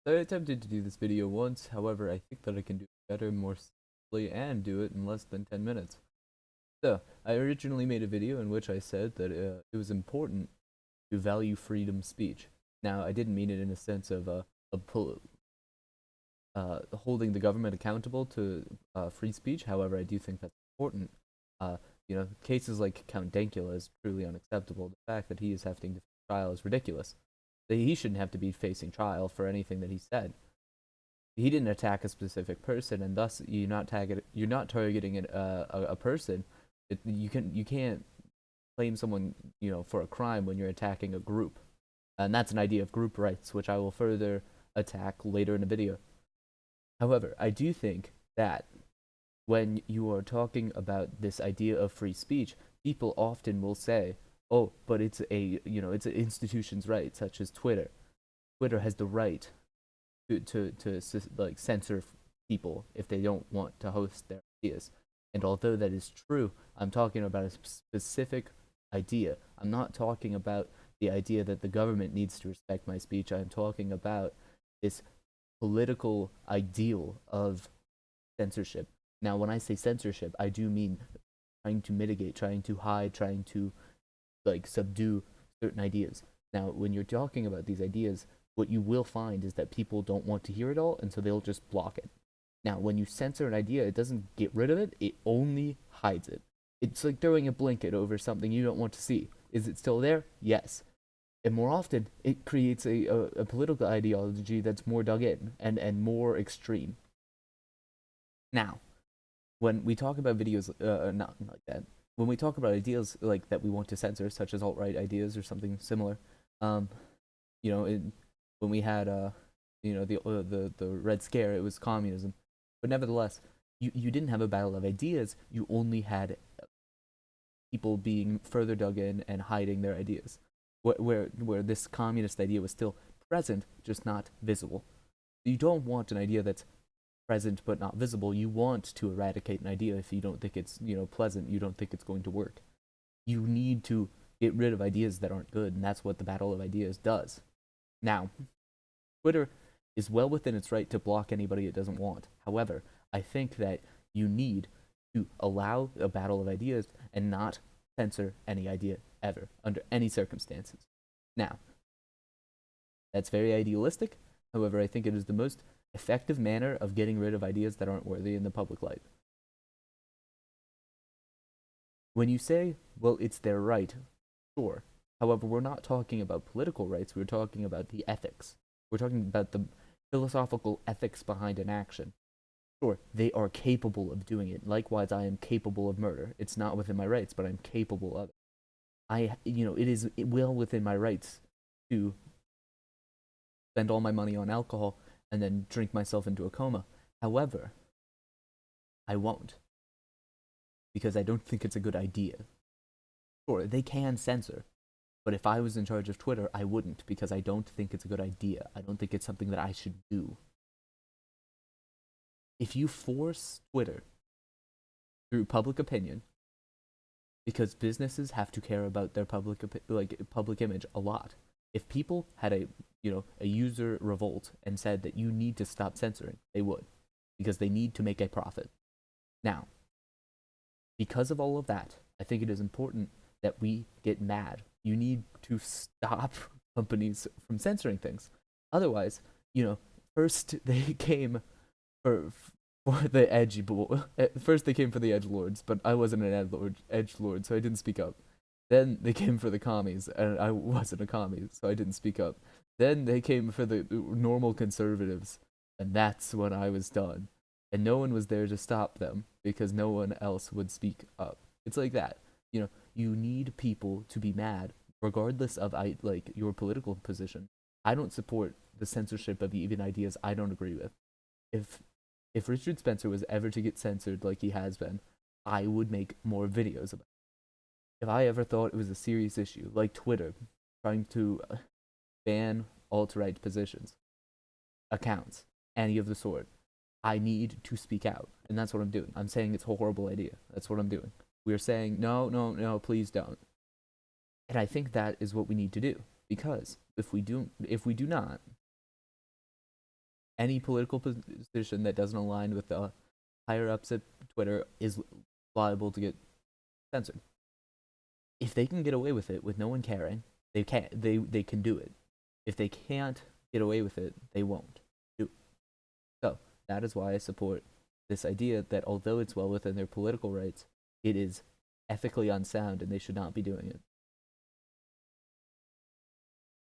So I attempted to do this video once, however, I think that I can do it better, more simply, and do it in less than 10 minutes. So, I originally made a video in which I said that it was important to value freedom of speech. Now, I didn't mean it in a sense of holding the government accountable to free speech. However, I do think that's important. Uh, cases like Count Dankula is truly unacceptable. The fact that he is having to face trial is ridiculous. That he shouldn't have to be facing trial for anything that he said. He didn't attack a specific person, and thus you're not targeting a person. You can't claim someone for a crime when you're attacking a group, and that's an idea of group rights, which I will further attack later in the video. However, I do think that when you are talking about this idea of free speech, people often will say, "Oh, but it's an institution's right, such as Twitter. Twitter has the right to like censor people if they don't want to host their ideas." And although that is true, I'm talking about a specific idea. I'm not talking about the idea that the government needs to respect my speech. I'm talking about this political ideal of censorship. Now, when I say censorship, I do mean trying to mitigate, trying to hide, trying to like subdue certain ideas. Now, when you're talking about these ideas, what you will find is that people don't want to hear it all, and so they'll just block it. Now, when you censor an idea, it doesn't get rid of it, it only hides it. It's like throwing a blanket over something you don't want to see. Is it still there? Yes. And more often, it creates a political ideology that's more dug in and more extreme. Now, when we talk about videos, not like that, when we talk about ideas like that we want to censor, such as alt-right ideas or something similar, um, when we had the Red Scare, it was communism, but nevertheless, you didn't have a battle of ideas. You only had people being further dug in and hiding their ideas, where this communist idea was still present, just not visible. You don't want an idea that's present but not visible. You want to eradicate an idea if you don't think it's pleasant. You don't think it's going to work. You need to get rid of ideas that aren't good, and that's what the battle of ideas does. Now, Twitter is well within its right to block anybody it doesn't want. However, I think that you need to allow a battle of ideas and not censor any idea ever under any circumstances. Now, that's very idealistic. However, I think it is the most effective manner of getting rid of ideas that aren't worthy in the public light. When you say, well, it's their right, sure. However, we're not talking about political rights, we're talking about the ethics. We're talking about the philosophical ethics behind an action. Sure, they are capable of doing it. Likewise, I am capable of murder. It's not within my rights, but I'm capable of it. It is well within my rights to spend all my money on alcohol and then drink myself into a coma. However, I won't, because I don't think it's a good idea. Sure, they can censor, but if I was in charge of Twitter, I wouldn't, because I don't think it's a good idea. I don't think it's something that I should do. If you force Twitter through public opinion, because businesses have to care about their public image a lot. If people had a user revolt and said that you need to stop censoring, they would, because they need to make a profit. Now, because of all of that, I think it is important that we get mad. You need to stop companies from censoring things. Otherwise, first they came for the edgy first they came for the edgelords, but I wasn't an edgelord, so I didn't speak up. Then they came for the commies, and I wasn't a commie, so I didn't speak up. Then they came for the normal conservatives, and that's when I was done. And no one was there to stop them because no one else would speak up. It's like that. You need people to be mad, regardless of your political position. I don't support the censorship of even ideas I don't agree with. If Richard Spencer was ever to get censored like he has been, I would make more videos about it. If I ever thought it was a serious issue, like Twitter trying to ban alt-right positions, accounts, any of the sort, I need to speak out. And that's what I'm doing. I'm saying it's a horrible idea. That's what I'm doing. We're saying, no, no, no, please don't. And I think that is what we need to do. Because if we do not, any political position that doesn't align with the higher ups at Twitter is liable to get censored. If they can get away with it with no one caring, they can do it. If they can't get away with it, they won't do it. So that is why I support this idea that although it's well within their political rights, it is ethically unsound and they should not be doing it.